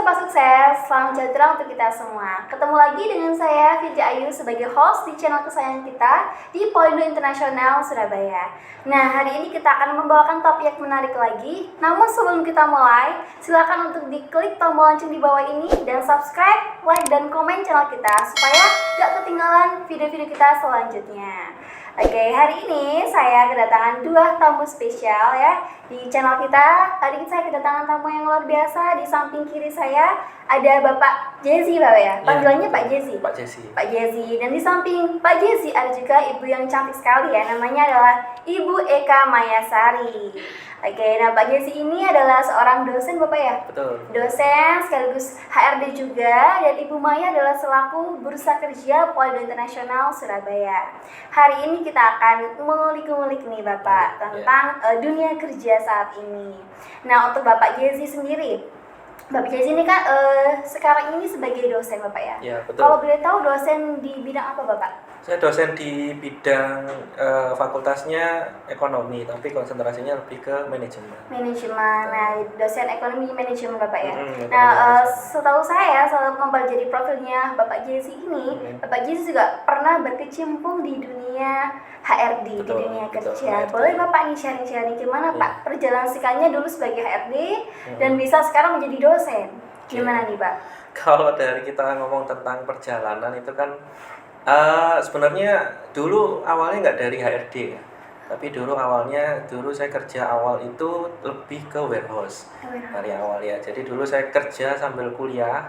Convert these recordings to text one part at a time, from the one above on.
Sobat Sukses, salam sejahtera untuk kita semua. Ketemu lagi dengan saya, Firja Ayu, sebagai host di channel kesayangan kita di Polindo Internasional, Surabaya. Nah, hari ini kita akan membawakan topik yang menarik lagi. Namun sebelum kita mulai, silakan untuk diklik tombol lonceng di bawah ini dan subscribe, like, dan komen channel kita supaya gak ketinggalan video-video kita selanjutnya. Oke, hari ini saya kedatangan dua tamu spesial ya di channel kita. Hari ini saya kedatangan tamu yang luar biasa. Di samping kiri saya ada Bapak Jezi, Bapak ya. Panggilannya Pak Jezi. Pak Jezi. Pak Jezi. Dan di samping Pak Jezi ada juga ibu yang cantik sekali ya. Namanya adalah Ibu Eka Mayasari. Oke, nah Pak Jezi ini adalah seorang dosen, Bapak ya. Betul. Dosen sekaligus HRD juga, dan Ibu Maya adalah selaku Bursa Kerja Polindo Internasional Surabaya. Hari ini kita akan mengulik-ngulik nih Bapak tentang dunia kerja saat ini. Nah, untuk Bapak Jezi sendiri, Bapak Jezi ini kan sekarang ini sebagai dosen Bapak ya? Ya, betul. Kalau boleh tahu dosen di bidang apa Bapak? Saya dosen di bidang fakultasnya ekonomi, tapi konsentrasinya lebih ke manajemen. Manajemen, nah dosen ekonomi manajemen Bapak ya. Mm-hmm. Nah, setahu saya selalu mempelajari profilnya Bapak Jezi ini, Bapak Jezi juga pernah berkecimpung di dunia HRD, Betul, di dunia betul, kerja. HRD. Boleh Bapak nih sharing-sharing gimana Pak perjalanan singkatnya dulu sebagai HRD dan bisa sekarang menjadi dosen? Gimana nih Pak? Kalau dari kita ngomong tentang perjalanan itu kan sebenarnya dulu awalnya nggak dari HRD ya. Tapi dulu saya kerja awal itu lebih ke warehouse dari awal ya. Jadi dulu saya kerja sambil kuliah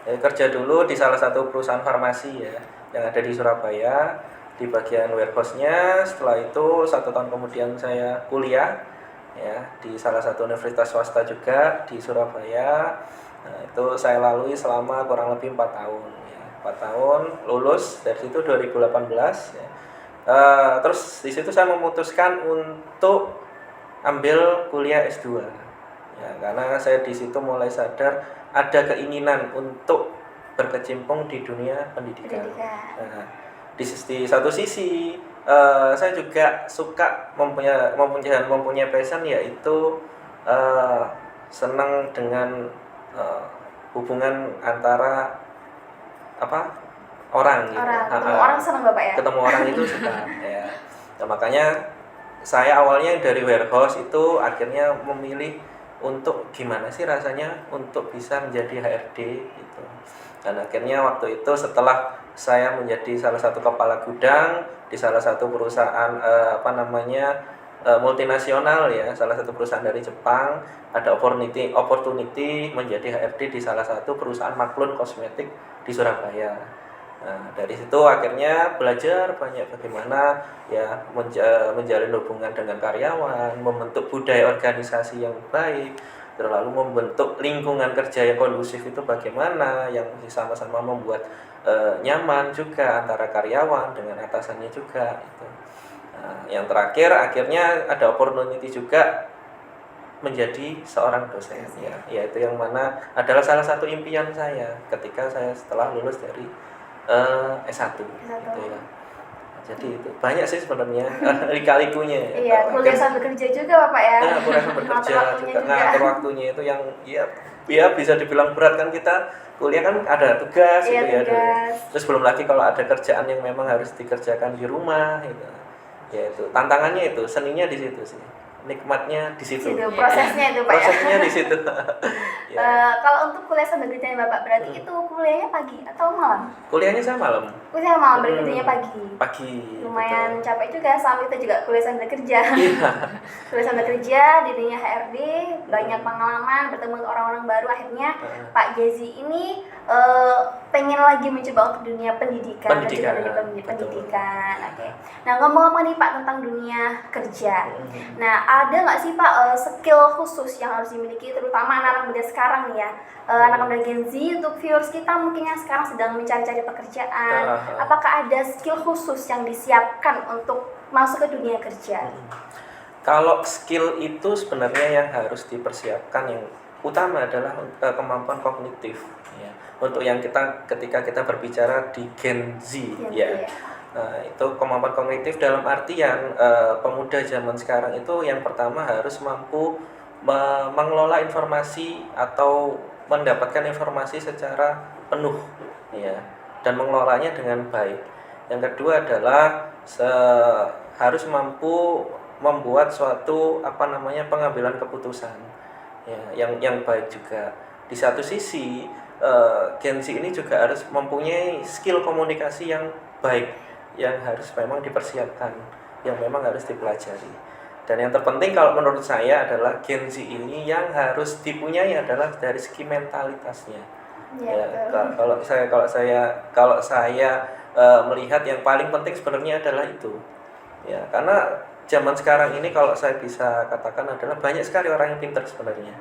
kerja dulu di salah satu perusahaan farmasi ya yang ada di Surabaya di bagian warehouse-nya. Setelah itu 1 tahun kemudian saya kuliah ya di salah satu universitas swasta juga di Surabaya. Nah, itu saya lalui selama kurang lebih 4 tahun ya. 4 tahun lulus dari situ 2018 ya. Terus di situ saya memutuskan untuk ambil kuliah S2 ya, karena saya di situ mulai sadar ada keinginan untuk berkecimpung di dunia pendidikan. Nah, di satu sisi saya juga suka mempunyai passion, yaitu senang dengan hubungan antara orang gitu. Ketemu orang senang Bapak ya? Ketemu orang itu suka ya. Nah, makanya saya awalnya dari warehouse itu akhirnya memilih untuk gimana sih rasanya untuk bisa menjadi HRD gitu. Dan akhirnya waktu itu setelah saya menjadi salah satu kepala gudang di salah satu perusahaan multinasional ya, salah satu perusahaan dari Jepang, ada opportunity menjadi HRD di salah satu perusahaan Maklun kosmetik di Surabaya. Nah, dari situ akhirnya belajar banyak bagaimana ya menjalin hubungan dengan karyawan, membentuk budaya organisasi yang baik, lalu membentuk lingkungan kerja yang kondusif itu bagaimana, yang sama-sama membuat nyaman juga antara karyawan dengan atasannya juga itu. Nah, yang terakhir akhirnya ada opportunity juga menjadi seorang dosen ya, yaitu yang mana adalah salah satu impian saya ketika saya setelah lulus dari S1 gitu ya. Jadi itu banyak sih sebenarnya lika-likunya. Iya, kuliah sambil kerja juga Bapak ya. Nah, kuliah sambil kerja juga ngatur waktunya itu yang ya bisa dibilang berat kan, kita kuliah kan ada tugas gitu ya. Terus belum lagi kalau ada kerjaan yang memang harus dikerjakan di rumah gitu. Ya itu tantangannya, itu seninya di situ sih. Nikmatnya di situ. Prosesnya itu Pak ya. Prosesnya di situ. Ya. Kalau untuk kuliah sambil kerjanya Bapak berarti itu kuliahnya pagi atau malam? Kuliahnya saya malam. Kuliah malam, berarti kerjanya pagi. Pagi. Lumayan betul. Capek juga, sama kita juga kuliah sambil kerja. Iya. Kuliah sambil kerja di dunia HRD, banyak pengalaman, bertemu orang-orang baru. Akhirnya Pak Jezi ini pengen lagi mencoba untuk dunia pendidikan. Pendidikan. Oke. Nah, ngomong-ngomong nih Pak tentang dunia kerja. Nah, ada nggak sih Pak skill khusus yang harus dimiliki terutama anak-anak muda sekarang nih ya, anak muda Gen Z, untuk viewers kita mungkin yang sekarang sedang mencari-cari pekerjaan, apakah ada skill khusus yang disiapkan untuk masuk ke dunia kerja? Kalau skill itu sebenarnya yang harus dipersiapkan yang utama adalah kemampuan kognitif ya. Untuk yang ketika kita berbicara di Gen Z ya. Nah, itu kemampuan kognitif dalam artian pemuda zaman sekarang itu yang pertama harus mampu mengelola informasi atau mendapatkan informasi secara penuh ya, dan mengelolanya dengan baik. Yang kedua adalah harus mampu membuat suatu pengambilan keputusan ya, yang baik juga. Di satu sisi Gen Z ini juga harus mempunyai skill komunikasi yang baik, yang harus memang dipersiapkan, yang memang harus dipelajari. Dan yang terpenting kalau menurut saya adalah Gen Z ini yang harus dipunyai adalah dari segi mentalitasnya. Ya, kalau saya melihat yang paling penting sebenarnya adalah itu. Ya, karena zaman sekarang ini kalau saya bisa katakan adalah banyak sekali orang yang pintar sebenarnya.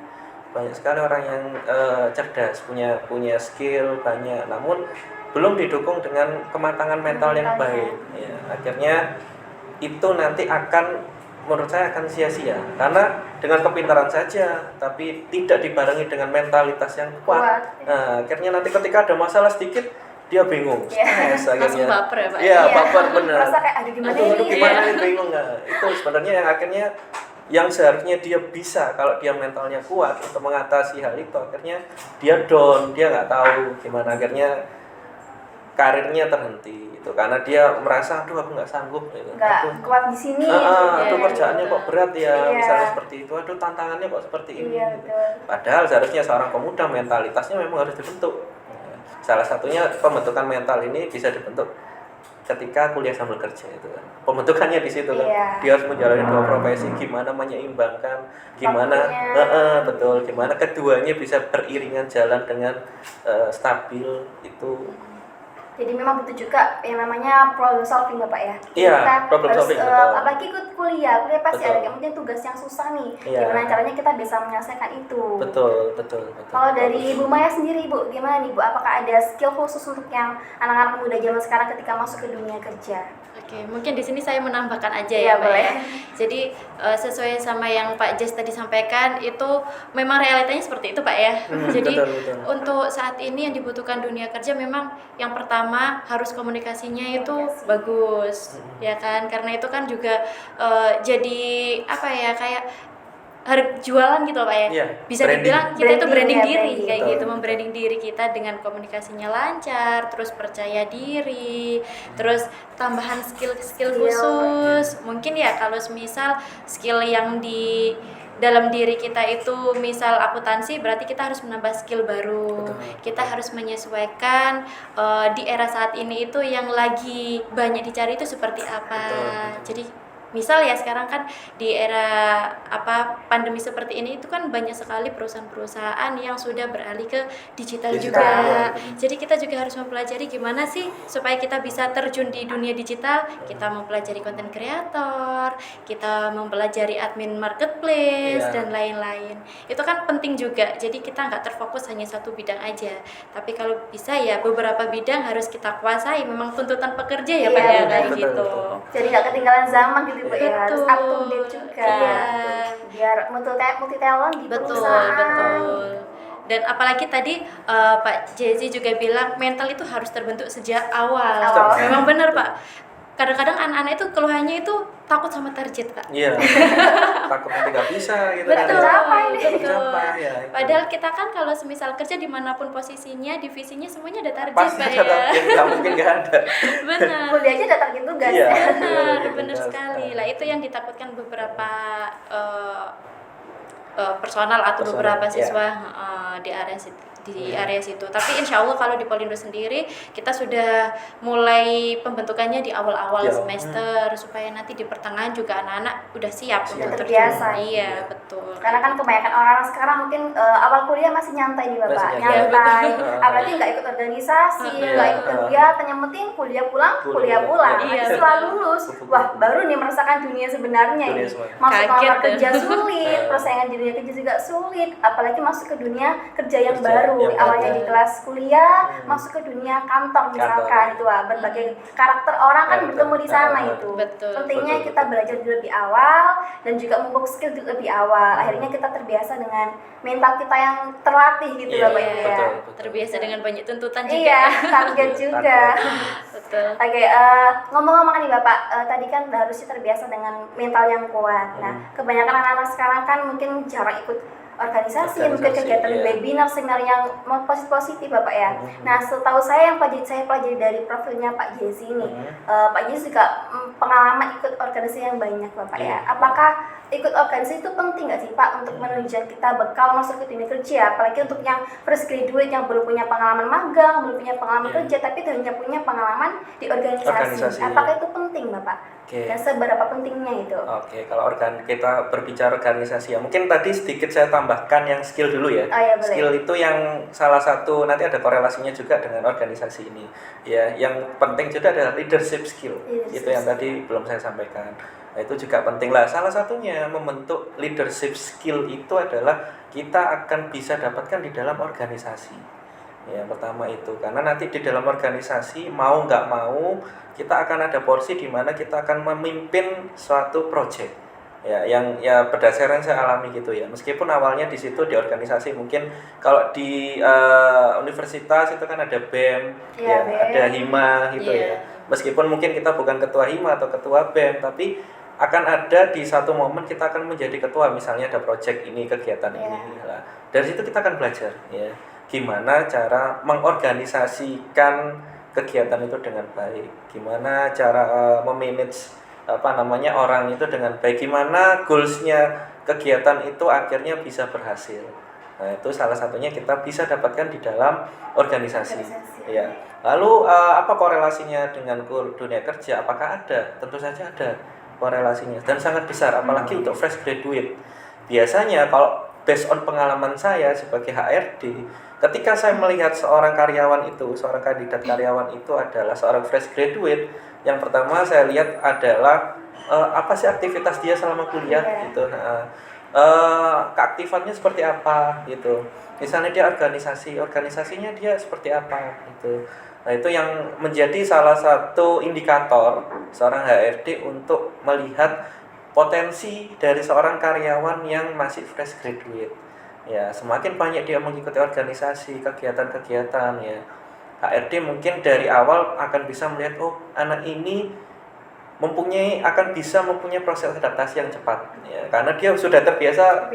Banyak sekali orang yang cerdas, punya skill banyak, namun belum didukung dengan kematangan mental yang baik. Ya, akhirnya itu nanti menurut saya akan sia-sia, karena dengan kepintaran saja tapi tidak dibarengi dengan mentalitas yang kuat. Nah, akhirnya nanti ketika ada masalah sedikit dia bingung, stres akhirnya. Langsung baper ya Pak? Iya, baper bener. Rasa kayak aduh gimana ini bingung nggak? Itu sebenarnya yang akhirnya yang seharusnya dia bisa, kalau dia mentalnya kuat untuk mengatasi hal itu, akhirnya dia down, dia nggak tahu gimana, akhirnya karirnya terhenti itu karena dia merasa aduh aku nggak sanggup gitu. Nggak kuat di sini aduh kerjaannya kok berat ya, misalnya seperti itu, aduh tantangannya kok seperti ini gitu. Padahal seharusnya seorang pemuda mentalitasnya memang harus dibentuk. Salah satunya pembentukan mental ini bisa dibentuk ketika kuliah sambil kerja itu kan. Pembentukannya di situ kan. Dia harus menjalani dua profesi, gimana menyeimbangkan, gimana gimana keduanya bisa beriringan jalan dengan stabil itu. Jadi memang butuh juga yang namanya problem solving Bapak ya. Iya, problem solving. Apalagi ikut kuliah pasti ada mungkin tugas yang susah nih. Iya. Gimana caranya kita bisa menyelesaikan itu. Betul. Kalau dari Ibu Maya sendiri Bu, gimana nih Bu? Apakah ada skill khusus untuk yang anak-anak muda zaman sekarang ketika masuk ke dunia kerja? Oke, mungkin di sini saya menambahkan aja ya, ya, Pak boleh. ya. Jadi sesuai sama yang Pak Jes tadi sampaikan, itu memang realitanya seperti itu, Pak ya. Jadi betul. untuk saat ini yang dibutuhkan dunia kerja memang yang pertama harus komunikasinya itu bagus, ya kan? Karena itu kan juga jadi apa ya, kayak jualan gitu Pak ya. Iya, Bisa branding. dibilang kita itu branding ya, diri branding. kayak Betul. gitu, membranding diri kita dengan komunikasinya lancar, terus percaya diri, terus tambahan skill khusus. Mungkin ya kalau misal skill yang di dalam diri kita itu misal akuntansi, berarti kita harus menambah skill baru. Betul. Kita harus menyesuaikan di era saat ini itu yang lagi banyak dicari itu seperti apa. Betul. Jadi misal ya sekarang kan di era pandemi seperti ini itu kan banyak sekali perusahaan-perusahaan yang sudah beralih ke digital juga. Jadi kita juga harus mempelajari gimana sih supaya kita bisa terjun di dunia digital. Kita mempelajari konten kreator, kita mempelajari admin marketplace dan lain-lain. Itu kan penting juga. Jadi kita nggak terfokus hanya satu bidang aja. Tapi kalau bisa ya beberapa bidang harus kita kuasai. Memang tuntutan pekerja ya Pak ya kayak gitu. Jadi nggak ketinggalan zaman gitu Bu ya, harus up to date juga. Biar multi talent di perusahaan. Betul. Dan apalagi tadi Pak Jezi juga bilang mental itu harus terbentuk sejak awal. Memang benar Pak. Kadang-kadang anak-anak itu keluhannya itu takut sama target Pak. Iya. Takut nanti nggak bisa gitu. Betul. Ya, Padahal kita kan kalau semisal kerja dimanapun posisinya, divisinya semuanya ada target pasti Pak ada target, nggak mungkin nggak ada. Benar. Kuliah aja ada target tugas. Iya. Benar sekali. Lah itu yang ditakutkan beberapa personal atau beberapa siswa di area situ. Tapi insya Allah kalau di Polindo sendiri kita sudah mulai pembentukannya di awal-awal semester supaya nanti di pertengahan juga anak-anak udah siap untuk terbiasa. Iya betul. Karena kan kebanyakan orang sekarang mungkin awal kuliah masih nyantai nih Bapak, nyantai. Apalagi nggak ikut organisasi, nggak ikut kegiatan, yang penting kuliah pulang. Setelah lulus, wah baru nih merasakan dunia sebenarnya ini. Masuk lamar kerja sulit, persaingan di dunia kerja juga sulit, apalagi masuk ke dunia kerja yang baru. baru, Yang awalnya baru. di kelas kuliah, masuk ke dunia kantor misalkan, itu berbagai karakter orang kan Betul. bertemu di sana itu. Betul. Pentingnya Betul, kita betul. belajar di lebih awal dan juga memupuk skill di lebih awal. Akhirnya kita terbiasa dengan mental kita yang terlatih gitu Iya, Bapak Ibu ya. betul. Terbiasa dengan banyak tuntutan juga. Iya, target Iya, juga. Betul. Oke, ngomong-ngomong nih Bapak, tadi kan harusnya terbiasa dengan mental yang kuat. Nah, kebanyakan anak-anak sekarang kan mungkin jarang ikut organisasi, mungkin kegiatan iya. webinar, seminar yang positif Bapak ya. Nah, setahu saya yang saya pelajari dari profilnya Pak Jesse ini, Pak Jesse juga pengalaman ikut organisasi yang banyak Bapak ya. Iya. Apakah ikut organisasi itu penting nggak sih Pak untuk menunjang kita bekal masuk ke dunia kerja, apalagi untuk yang fresh graduate yang belum punya pengalaman magang, belum punya pengalaman Iya. kerja, tapi hanya punya pengalaman di organisasi. Organisasi, Apakah iya. itu penting Bapak? Oke. Dan seberapa pentingnya itu? Oke, kalau kita berbicara organisasi ya, mungkin tadi sedikit saya tambahkan yang skill dulu ya. Oh, ya, boleh. Skill itu yang salah satu, nanti ada korelasinya juga dengan organisasi ini. Ya, yang penting juga adalah leadership skill. Leadership Itu yang skill. tadi belum saya sampaikan. Nah, itu juga penting lah. Salah satunya membentuk leadership skill itu adalah kita akan bisa dapatkan di dalam organisasi. Ya, pertama itu karena nanti di dalam organisasi mau nggak mau kita akan ada porsi di mana kita akan memimpin suatu project ya yang ya berdasarkan saya alami gitu ya, meskipun awalnya di situ di organisasi mungkin kalau di universitas itu kan ada BEM Iya, ya BEM. ada HIMA gitu Iya. ya, meskipun mungkin kita bukan ketua HIMA atau ketua BEM tapi akan ada di satu momen kita akan menjadi ketua, misalnya ada project ini, kegiatan ini lah. Dari situ kita akan belajar ya gimana cara mengorganisasikan kegiatan itu dengan baik, gimana cara memanage orang itu dengan baik, gimana goalsnya kegiatan itu akhirnya bisa berhasil. Nah, itu salah satunya kita bisa dapatkan di dalam organisasi. Ya. Lalu apa korelasinya dengan dunia kerja? Apakah ada? Tentu saja ada korelasinya dan sangat besar, apalagi untuk fresh graduate. Biasanya kalau based on pengalaman saya sebagai HRD, ketika saya melihat seorang kandidat karyawan itu adalah seorang fresh graduate, yang pertama saya lihat adalah apa sih aktivitas dia selama kuliah gitu. Keaktifannya seperti apa gitu. Misalnya dia organisasinya dia seperti apa gitu. Nah, itu yang menjadi salah satu indikator seorang HRD untuk melihat potensi dari seorang karyawan yang masih fresh graduate. Ya, semakin banyak dia mengikuti organisasi, kegiatan-kegiatan ya. HRD mungkin dari awal akan bisa melihat anak ini akan bisa mempunyai proses adaptasi yang cepat ya, karena dia sudah terbiasa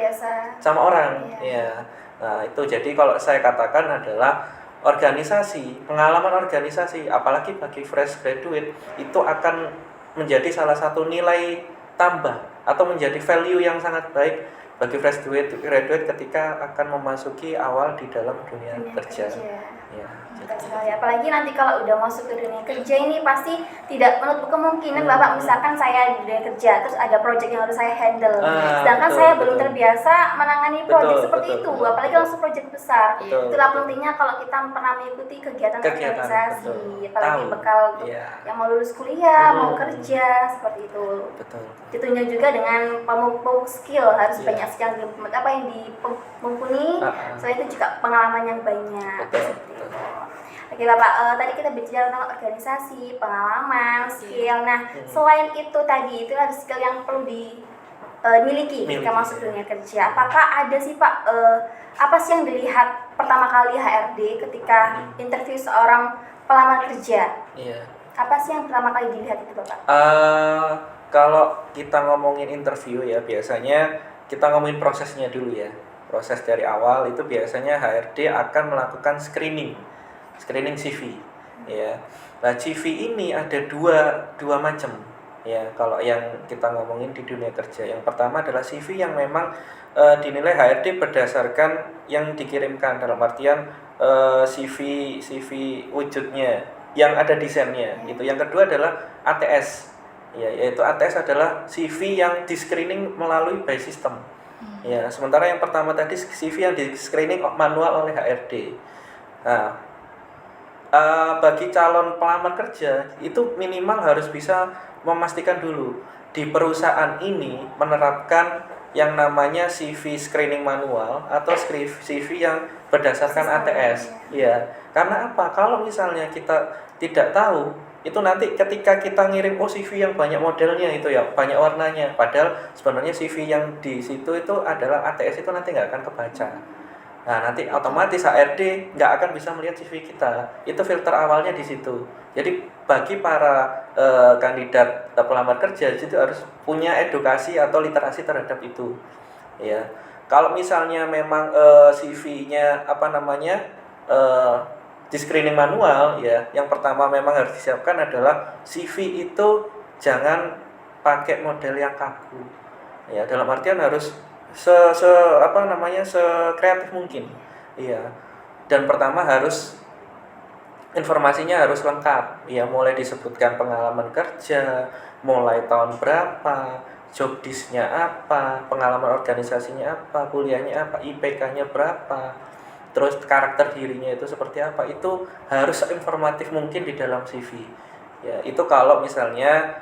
sama orang ya. Nah, itu jadi kalau saya katakan adalah pengalaman organisasi apalagi bagi fresh graduate itu akan menjadi salah satu nilai tambah atau menjadi value yang sangat baik bagi fresh graduate ketika akan memasuki awal di dalam dunia kerja. Ya, sekali. Apalagi nanti kalau udah masuk ke dunia kerja ini pasti tidak menutup kemungkinan Bapak, misalkan saya di dunia kerja terus ada project yang harus saya handle, sedangkan saya belum terbiasa menangani project seperti itu, apalagi langsung project besar. Itulah pentingnya kalau kita pernah mengikuti kegiatan organisasi, apalagi bekal untuk yang mau lulus kuliah, mau kerja seperti itu. Ditunjang juga dengan pemupuk skill, harus banyak skill yang dimumpuni, selain itu juga pengalaman yang banyak. Oke Bapak, tadi kita bicara tentang organisasi, pengalaman, skill. Nah, selain itu tadi, itu ada skill yang perlu dimiliki ketika masuk dunia kerja. Apakah ada sih Pak, apa sih yang dilihat pertama kali HRD ketika interview seorang pelamar kerja? Apa sih yang pertama kali dilihat itu Bapak? Kalau kita ngomongin interview ya, biasanya kita ngomongin prosesnya dulu ya. Proses dari awal itu biasanya HRD akan melakukan screening CV ya. Nah, CV ini ada dua macam ya kalau yang kita ngomongin di dunia kerja. Yang pertama adalah CV yang memang dinilai HRD berdasarkan yang dikirimkan, dalam artian CV wujudnya yang ada desainnya gitu. Yang kedua adalah ATS ya, yaitu ATS adalah CV yang di screening melalui by system. Ya, sementara yang pertama tadi CV yang di screening manual oleh HRD. Nah, bagi calon pelamar kerja itu minimal harus bisa memastikan dulu di perusahaan ini menerapkan yang namanya CV screening manual atau CV yang berdasarkan ATS. Iya. Karena apa? Kalau misalnya kita tidak tahu, itu nanti ketika kita ngirim CV yang banyak modelnya itu ya, banyak warnanya. Padahal sebenarnya CV yang di situ itu adalah ATS, itu nanti nggak akan kebaca. Nah, nanti otomatis HRD nggak akan bisa melihat CV kita. Itu filter awalnya di situ. Jadi bagi para kandidat pelamar kerja itu harus punya edukasi atau literasi terhadap itu. Ya. Kalau misalnya memang CV-nya di screening manual ya, yang pertama memang harus disiapkan adalah CV itu jangan pakai model yang kaku. Ya, dalam artian harus sekreatif mungkin. Iya. Dan pertama harus informasinya harus lengkap. Ya, mulai disebutkan pengalaman kerja, mulai tahun berapa, job disk-nya apa, pengalaman organisasinya apa, kuliahnya apa, IPK-nya berapa, terus karakter dirinya itu seperti apa. Itu harus informatif mungkin di dalam CV. Ya, itu kalau misalnya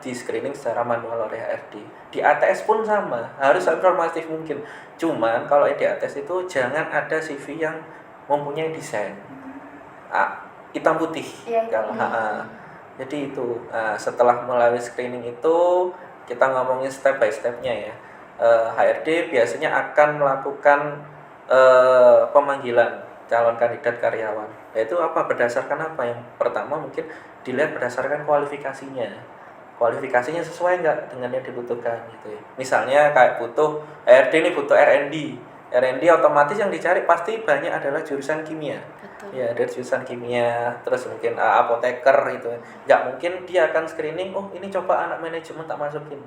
di screening secara manual oleh HRD. Di ATS pun sama, harus informatif mungkin. Cuman kalau di ATS itu jangan ada CV yang mempunyai desain hitam putih. Iya, Jadi itu setelah melalui screening itu kita ngomongin step by stepnya ya. HRD biasanya akan melakukan pemanggilan calon kandidat karyawan. Yaitu apa? Berdasarkan apa? Yang pertama mungkin dilihat berdasarkan kualifikasinya. Kualifikasinya sesuai nggak dengan yang dibutuhkan gitu ya. Misalnya kayak butuh HRD ini butuh R&D. R&D otomatis yang dicari pasti banyak adalah jurusan kimia. Betul. Ya, dari jurusan kimia, terus mungkin apoteker gitu. Nggak mungkin dia akan screening, oh ini coba anak manajemen tak masukin.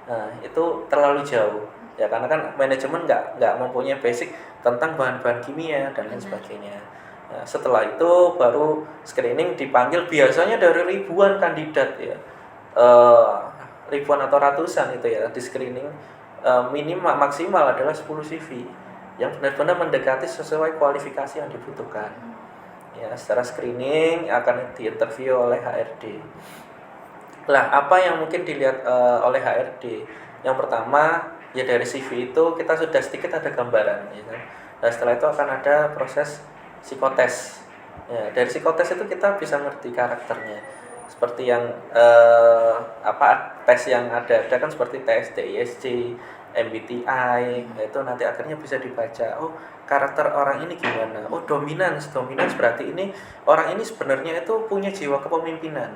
Nah, itu terlalu jauh. Ya, karena kan manajemen nggak mempunyai basic tentang bahan-bahan kimia dan lain sebagainya. Nah, setelah itu baru screening dipanggil biasanya dari ribuan kandidat ya. Ribuan atau ratusan itu ya di screening. Minimal maksimal adalah 10 CV yang benar-benar mendekati sesuai kualifikasi yang dibutuhkan. Ya, secara screening akan diinterview oleh HRD. Lah, apa yang mungkin dilihat oleh HRD? Yang pertama, ya dari CV itu kita sudah sedikit ada gambaran, ya kan? Nah, setelah itu akan ada proses psikotes. Ya, dari psikotes itu kita bisa ngerti karakternya. Seperti yang tes yang ada kan seperti tes TISC, MBTI, itu nanti akhirnya bisa dibaca. Oh, karakter orang ini gimana? Oh, dominans berarti ini orang ini sebenarnya itu punya jiwa kepemimpinan.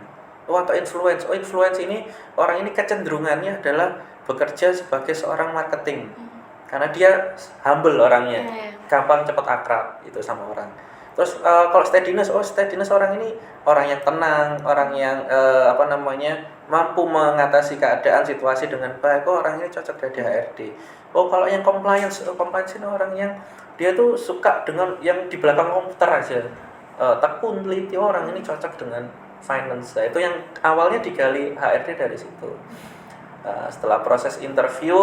Oh, atau influence. Oh, influence ini orang ini kecenderungannya adalah bekerja sebagai seorang marketing. Karena dia humble orangnya, gampang cepat akrab itu sama orang. Terus kalau steadiness orang ini orang yang tenang, orang yang mampu mengatasi keadaan situasi dengan baik. Oh, orang ini cocok dari HRD. Oh, kalau yang compliance ini orang yang dia tuh suka dengan yang di belakang komputer aja. Tekun, teliti, orang ini cocok dengan finance. Nah, itu yang awalnya digali HRD dari situ. Setelah proses interview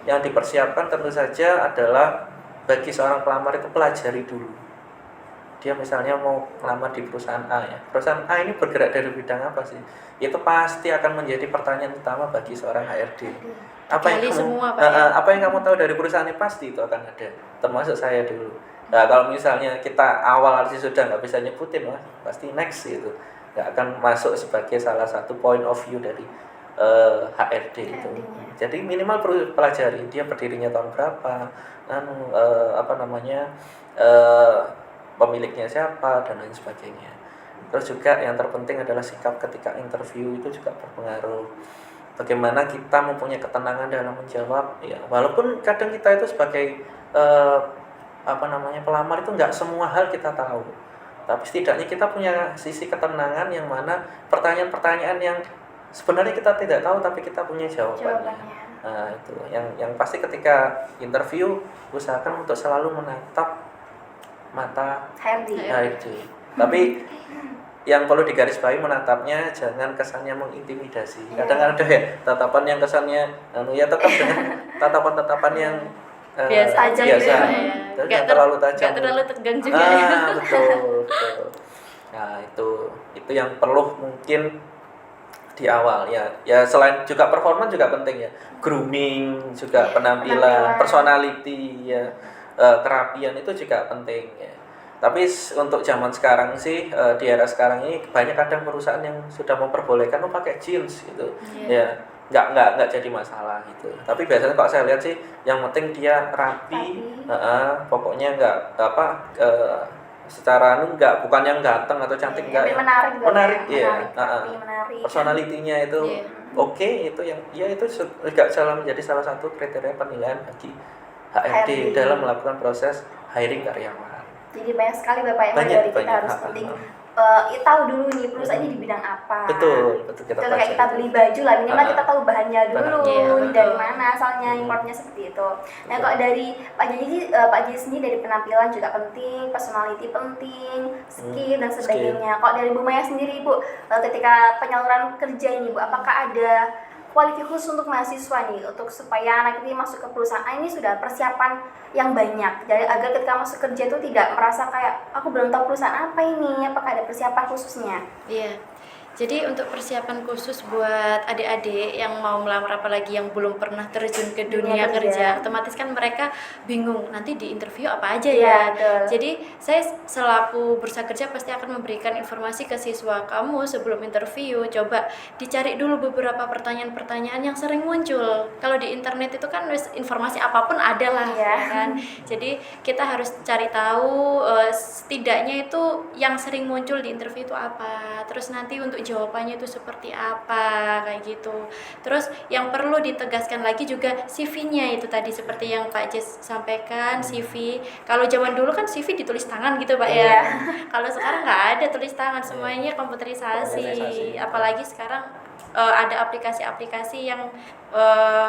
yang dipersiapkan tentu saja adalah bagi seorang pelamar itu pelajari dulu. Dia misalnya mau melamar di perusahaan A ya. Perusahaan A ini bergerak dari bidang apa sih? Itu pasti akan menjadi pertanyaan utama bagi seorang HRD. Apa yang kamu tahu dari perusahaan ini pasti itu akan ada. Termasuk saya dulu. Nah, kalau misalnya kita awal sih sudah nggak bisa nyebutin, wah pasti next gitu. Nggak akan masuk sebagai salah satu point of view dari HRD itu. Jadi minimal perlu pelajari dia berdirinya tahun berapa, pemiliknya siapa dan lain sebagainya. Terus juga yang terpenting adalah sikap ketika interview itu juga berpengaruh. Bagaimana kita mempunyai ketenangan dalam menjawab ya, walaupun kadang kita itu sebagai pelamar itu nggak semua hal kita tahu. Tapi setidaknya kita punya sisi ketenangan yang mana pertanyaan-pertanyaan yang sebenarnya kita tidak tahu tapi kita punya jawabannya. Nah, itu yang pasti ketika interview usahakan untuk selalu menatap mata HRD. Tapi yang perlu digarisbawahi menatapnya jangan kesannya mengintimidasi. Kadang ada ya tatapan yang kesannya tetap dengan tatapan-tatapan yang biasa aja biasa. Gak terlalu tajam. Gak terlalu tegang juga. Betul. Nah, itu yang perlu mungkin di awal ya. Ya selain juga performa juga penting ya. Grooming juga, penampilan, personality ya, kerapian itu juga penting ya. Tapi untuk zaman sekarang sih, di era sekarang ini banyak kadang perusahaan yang sudah memperbolehkan pakai jeans gitu. Ya, nggak jadi masalah gitu. Tapi biasanya kalau saya lihat sih yang penting dia rapi. Pokoknya nggak secara nggak, bukan yang ganteng atau cantik, nggak ya. Menarik personalitinya itu oke, itu yang ya itu juga salah menjadi salah satu kriteria penilaian bagi HRD dalam melakukan proses hiring karyawan. Jadi banyak sekali Bapak yang dari kita harus penting tahu dulu nih perusahaan ini di bidang apa. Betul kita contoh kayak kita beli baju lah, minimal kita tahu bahannya dulu, dari mana asalnya, importnya seperti itu. Nah kalau dari Pak Jadi sendiri dari penampilan juga penting, personality penting, skill dan sebagainya. Kalau dari Bu Maya sendiri Bu, ketika penyaluran kerja ini Bu, apakah ada kualifikasi khusus untuk mahasiswa nih, untuk supaya anak ini masuk ke perusahaan ini sudah persiapan yang banyak, jadi agar ketika masuk kerja itu tidak merasa kayak aku belum tahu perusahaan apa ini, apakah ada persiapan khususnya? Iya. Jadi untuk persiapan khusus buat adik-adik yang mau melamar, apalagi yang belum pernah terjun ke dunia kerja, otomatis kan mereka bingung nanti di interview apa aja ya. Jadi saya selaku bursa kerja pasti akan memberikan informasi ke siswa, kamu sebelum interview coba dicari dulu beberapa pertanyaan-pertanyaan yang sering muncul. Kalau di internet itu kan informasi apapun ada lah ya kan. Jadi kita harus cari tahu setidaknya itu yang sering muncul di interview itu apa. Terus nanti untuk jawabannya itu seperti apa, kayak gitu. Terus yang perlu ditegaskan lagi juga CV-nya itu tadi seperti yang Pak Jess sampaikan, CV. Kalau zaman dulu kan CV ditulis tangan gitu Pak ya. Kalau sekarang nggak ada tulis tangan, semuanya komputerisasi. Apalagi sekarang ada aplikasi-aplikasi yang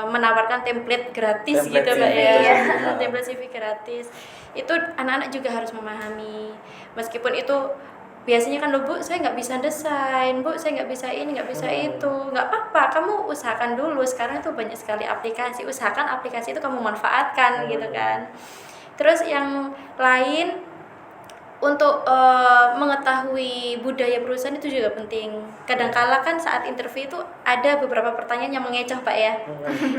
menawarkan template gratis gitu Pak ya. Template CV gratis. Itu anak-anak juga harus memahami. Meskipun itu biasanya kan, loh Bu, saya nggak bisa desain, Bu, saya nggak bisa ini, nggak bisa itu. Nggak apa-apa, kamu usahakan dulu. Sekarang itu banyak sekali aplikasi, usahakan aplikasi itu kamu manfaatkan gitu kan. Terus yang lain, untuk mengetahui budaya perusahaan itu juga penting. Kadangkala kan saat interview itu ada beberapa pertanyaan yang mengecoh Pak ya.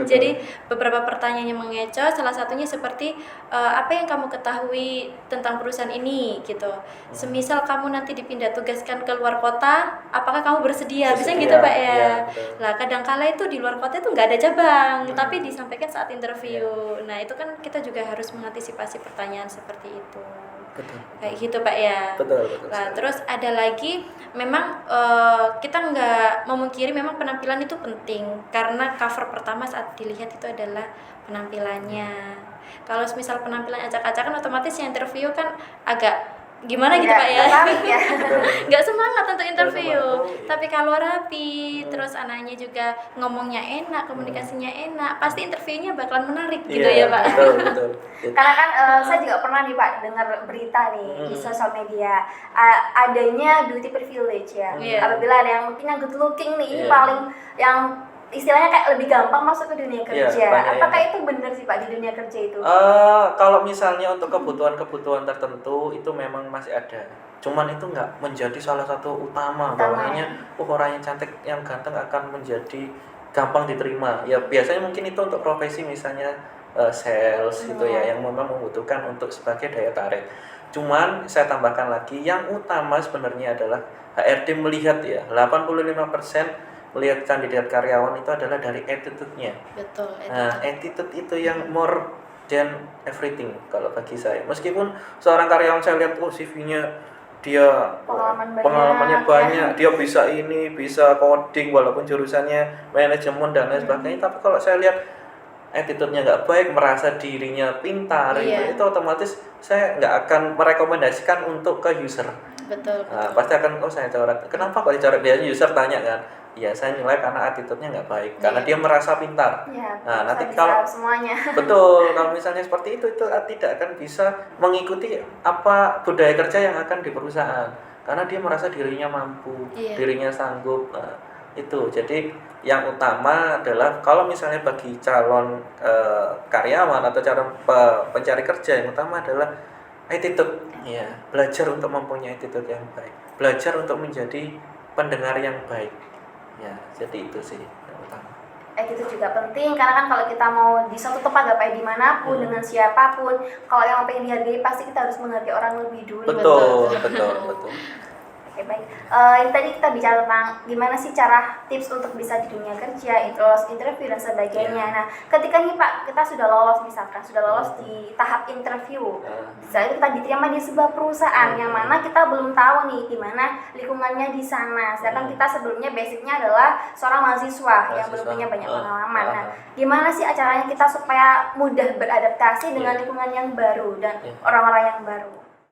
Jadi beberapa pertanyaan yang mengecoh, salah satunya seperti apa yang kamu ketahui tentang perusahaan ini gitu. Semisal kamu nanti dipindah tugaskan ke luar kota, apakah kamu bersedia? Bisa gitu Pak ya. Lah kadangkala itu di luar kota itu nggak ada cabang, tapi disampaikan saat interview. Nah itu kan kita juga harus mengantisipasi pertanyaan seperti itu. Betul. Kayak gitu Pak ya. Betul. Nah terus ada lagi, memang kita nggak memungkiri memang penampilan itu penting, karena cover pertama saat dilihat itu adalah penampilannya. Kalau misal penampilan acak-acakan, otomatis yang interview kan agak gimana gitu Pak ya, nggak semangat untuk interview. Tapi kalau rapi, terus anaknya juga ngomongnya enak, komunikasinya enak, pasti interviewnya bakalan menarik gitu ya Pak. Betul. Karena kan saya juga pernah nih Pak dengar berita nih di sosial media adanya beauty privilege ya. Apabila ada yang mungkin yang good looking nih, ini paling yang istilahnya kayak lebih gampang masuk ke dunia kerja. Apakah itu benar sih Pak di dunia kerja itu? Kalau misalnya untuk kebutuhan-kebutuhan tertentu itu memang masih ada. Cuman itu nggak menjadi salah satu utama. Bahwasanya orang yang cantik, yang ganteng akan menjadi gampang diterima. Ya biasanya mungkin itu untuk profesi misalnya sales gitu ya, yang memang membutuhkan untuk sebagai daya tarik. Cuman saya tambahkan lagi, yang utama sebenarnya adalah HRD melihat ya 85% melihat kandidat karyawan itu adalah dari attitude-nya. Betul. Nah, attitude itu yang more than everything kalau bagi saya. Meskipun seorang karyawan saya lihat CV-nya dia pengalamannya banyak, dia bisa ini, bisa coding walaupun jurusannya manajemen dan lain sebagainya, tapi kalau saya lihat attitude-nya nggak baik, merasa dirinya pintar, itu otomatis saya nggak akan merekomendasikan untuk ke user. Betul. Pasti akan saya coret. Kenapa kok dicoret? Dia user tanya kan. Ya saya nilai karena attitude-nya nggak baik, karena dia merasa pintar. Nah nanti kalau semuanya. Betul, kalau misalnya seperti itu tidak akan bisa mengikuti apa budaya kerja yang akan di perusahaan, karena dia merasa dirinya mampu, dirinya sanggup. Itu jadi yang utama adalah kalau misalnya bagi calon karyawan atau calon pencari kerja, yang utama adalah attitude. Ya, belajar untuk mempunyai attitude yang baik, belajar untuk menjadi pendengar yang baik. Ya, jadi itu sih yang utama. Itu juga penting karena kan kalau kita mau di suatu tempat gak di dimanapun dengan siapapun, kalau yang pengen dihargai pasti kita harus menghargai orang lebih dulu. Betul. Oke, baik. Yang tadi kita bicara tentang gimana sih cara tips untuk bisa di dunia kerja, lolos interview dan sebagainya. Nah, ketika nih Pak, kita sudah lolos di tahap interview. Misalnya kita diterima di sebuah perusahaan yang mana kita belum tahu nih gimana lingkungannya di sana. Sedangkan kita sebelumnya basicnya adalah seorang mahasiswa yang belum punya banyak pengalaman. Nah, gimana sih caranya kita supaya mudah beradaptasi dengan lingkungan yang baru dan orang-orang yang baru?